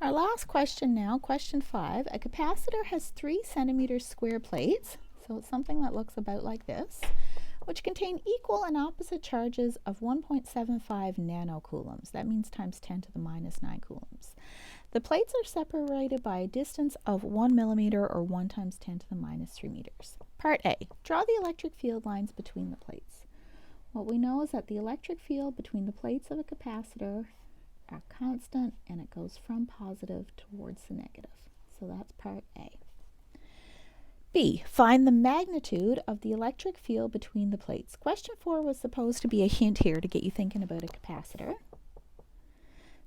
Our last question now, question 5. A capacitor has 3 centimeter square plates, so it's something that looks about like this, which contain equal and opposite charges of 1.75 nanocoulombs. That means times 10 to the minus 9 coulombs. The plates are separated by a distance of 1 millimeter or 1 times 10 to the minus 3 meters. Part A. Draw the electric field lines between the plates. What we know is that the electric field between the plates of a capacitor are constant, and it goes from positive towards the negative. So that's part A. B. Find the magnitude of the electric field between the plates. Question 4 was supposed to be a hint here to get you thinking about a capacitor.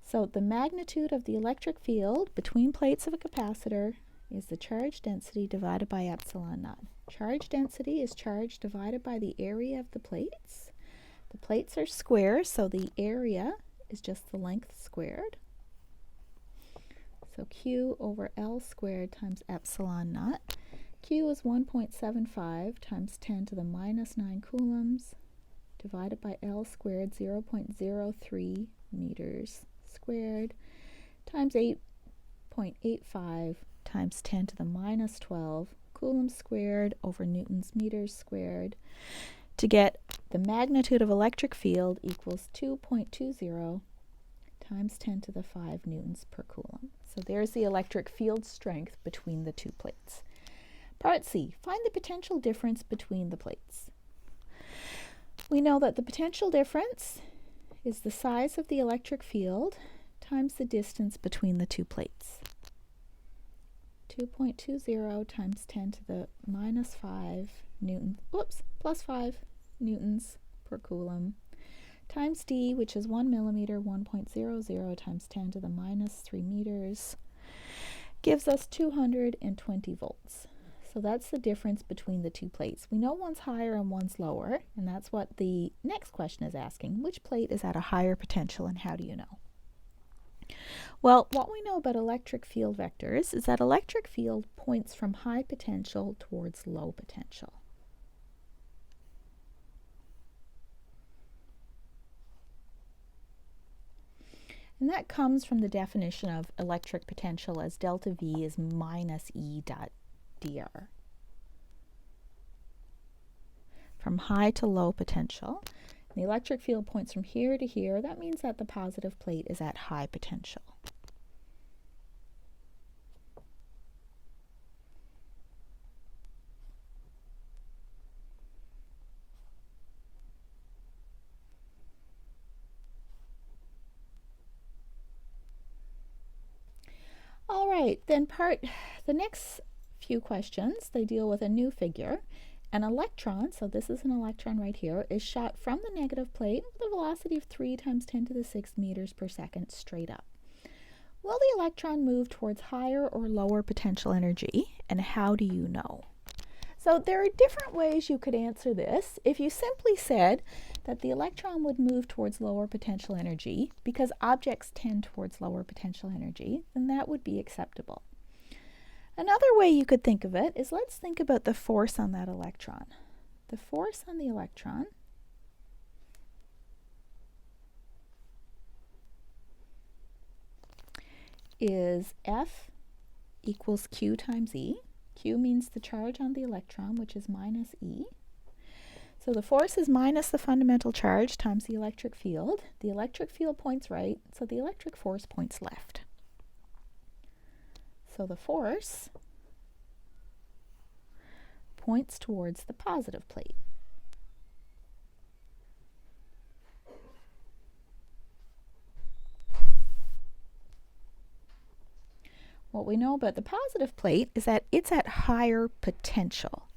So the magnitude of the electric field between plates of a capacitor is the charge density divided by epsilon naught. Charge density is charge divided by the area of the plates. The plates are square, so the area is just the length squared. So Q over L squared times epsilon naught. Q is 1.75 times 10 to the minus 9 coulombs divided by L squared, 0.03 meters squared, times 8.85 times 10 to the minus 12 coulombs squared over newtons meters squared, to get the magnitude of electric field equals 2.20 times 10 to the 5 newtons per coulomb. So there's the electric field strength between the two plates. Part C, find the potential difference between the plates. We know that the potential difference is the size of the electric field times the distance between the two plates. 2.20 times 10 to the minus 5 plus 5 newtons per coulomb times D, which is 1 millimeter, 1.00 times 10 to the minus 3 meters, gives us 220 volts. So that's the difference between the two plates. We know one's higher and one's lower, and that's what the next question is asking. Which plate is at a higher potential, and how do you know? Well, what we know about electric field vectors is that electric field points from high potential towards low potential. And that comes from the definition of electric potential as delta V is minus E dot dr. From high to low potential. The electric field points from here to here. That means that the positive plate is at high potential. All right, then the next few questions, they deal with a new figure. An electron, so this is an electron right here, is shot from the negative plate with a velocity of 3 times 10 to the 6 meters per second straight up. Will the electron move towards higher or lower potential energy, and how do you know? So there are different ways you could answer this. If you simply said that the electron would move towards lower potential energy because objects tend towards lower potential energy, then that would be acceptable. Another way you could think of it is, let's think about the force on that electron. The force on the electron is F equals Q times E. Q means the charge on the electron, which is minus E. So the force is minus the fundamental charge times the electric field. The electric field points right, so the electric force points left. So the force points towards the positive plate. What we know about the positive plate is that it's at higher potential.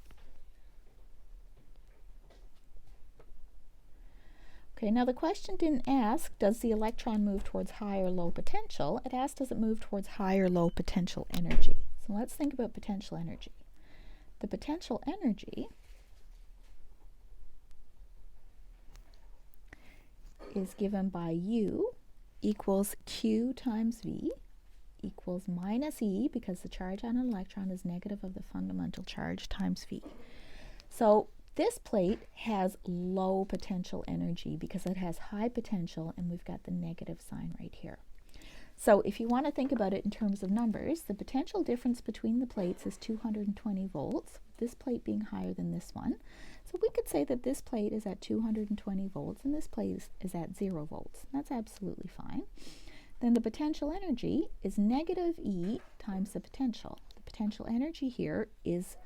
Okay, now the question didn't ask, does the electron move towards high or low potential? It asked, does it move towards high or low potential energy? So let's think about potential energy. The potential energy is given by U equals Q times V equals minus E, because the charge on an electron is negative of the fundamental charge, times V. So this plate has low potential energy because it has high potential, and we've got the negative sign right here. So if you want to think about it in terms of numbers, the potential difference between the plates is 220 volts, this plate being higher than this one. So we could say that this plate is at 220 volts and this plate is at 0 volts. That's absolutely fine. Then the potential energy is negative E times the potential. The potential energy here is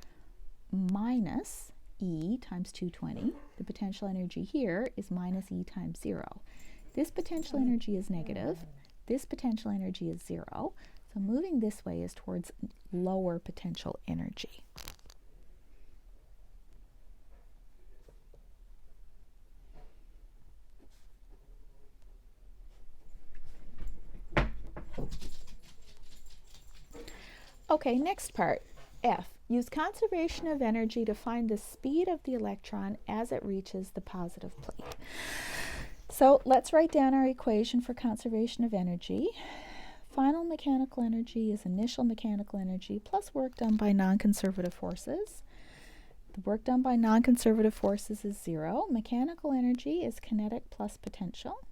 minus E times 220. The potential energy here is minus E times 0. This potential energy is negative. This potential energy is 0. So moving this way is towards lower potential energy. Okay, next part, F. Use conservation of energy to find the speed of the electron as it reaches the positive plate. So let's write down our equation for conservation of energy. Final mechanical energy is initial mechanical energy plus work done by non-conservative forces. The work done by non-conservative forces is 0. Mechanical energy is kinetic plus potential.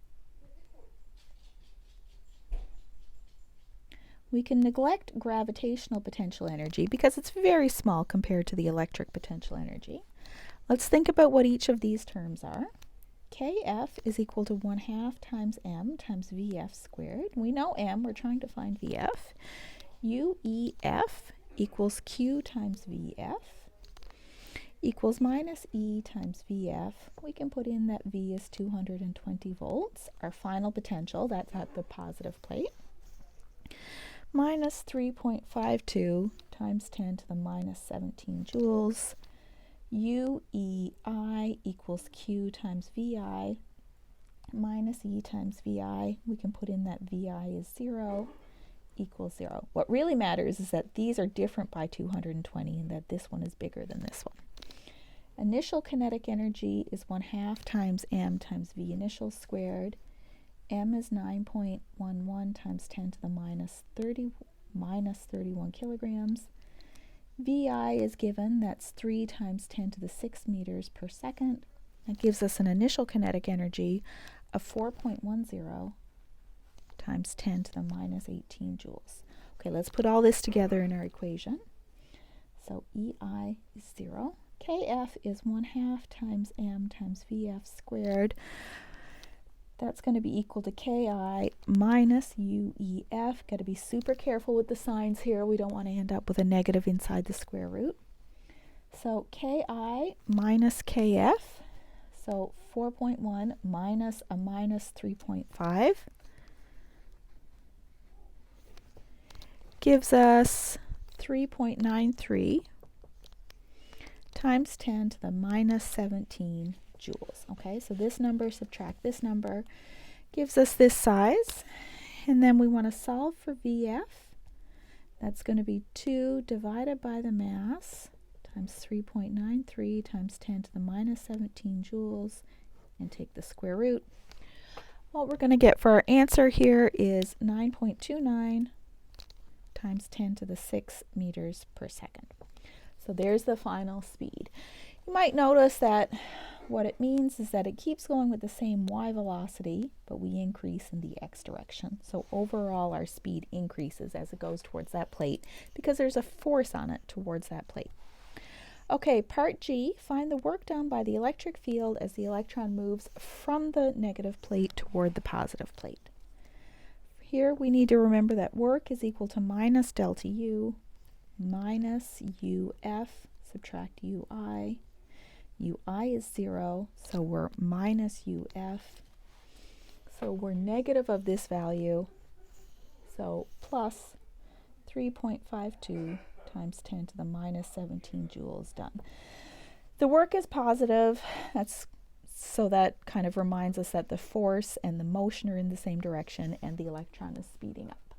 We can neglect gravitational potential energy because it's very small compared to the electric potential energy. Let's think about what each of these terms are. Kf is equal to 1/2 times m times Vf squared. We know m, we're trying to find Vf. UEF equals Q times Vf equals minus E times Vf. We can put in that V is 220 volts. Our final potential, that's at the positive plate, minus 3.52 times 10 to the minus 17 joules. UEI equals Q times VI minus E times VI. We can put in that VI is 0 equals 0. What really matters is that these are different by 220 and that this one is bigger than this one. Initial kinetic energy is 1/2 times m times V initial squared. M is 9.11 times 10 to the minus 31 kilograms. VI is given, that's 3 times 10 to the 6 meters per second. That gives us an initial kinetic energy of 4.10 times 10 to the minus 18 joules. Okay, let's put all this together in our equation. So EI is 0. KF is 1/2 times m times VF squared. That's going to be equal to Ki minus UEF. Got to be super careful with the signs here. We don't want to end up with a negative inside the square root. So Ki minus Kf, so 4.1 minus a minus 3.5 gives us 3.93 times 10 to the minus 17 joules. Okay, so this number subtract this number gives us this size, and then we want to solve for VF. That's going to be 2 divided by the mass times 3.93 times 10 to the minus 17 joules, and take the square root. What we're going to get for our answer here is 9.29 times 10 to the 6 meters per second. So there's the final speed. You might notice that what it means is that it keeps going with the same y velocity, but we increase in the x direction. So overall our speed increases as it goes towards that plate because there's a force on it towards that plate. Okay, part G, find the work done by the electric field as the electron moves from the negative plate toward the positive plate. Here we need to remember that work is equal to minus delta U minus UF, subtract UI. UI is 0, so we're minus UF. So we're negative of this value, so plus 3.52 times 10 to the minus 17 joules done. The work is positive. So that kind of reminds us that the force and the motion are in the same direction and the electron is speeding up.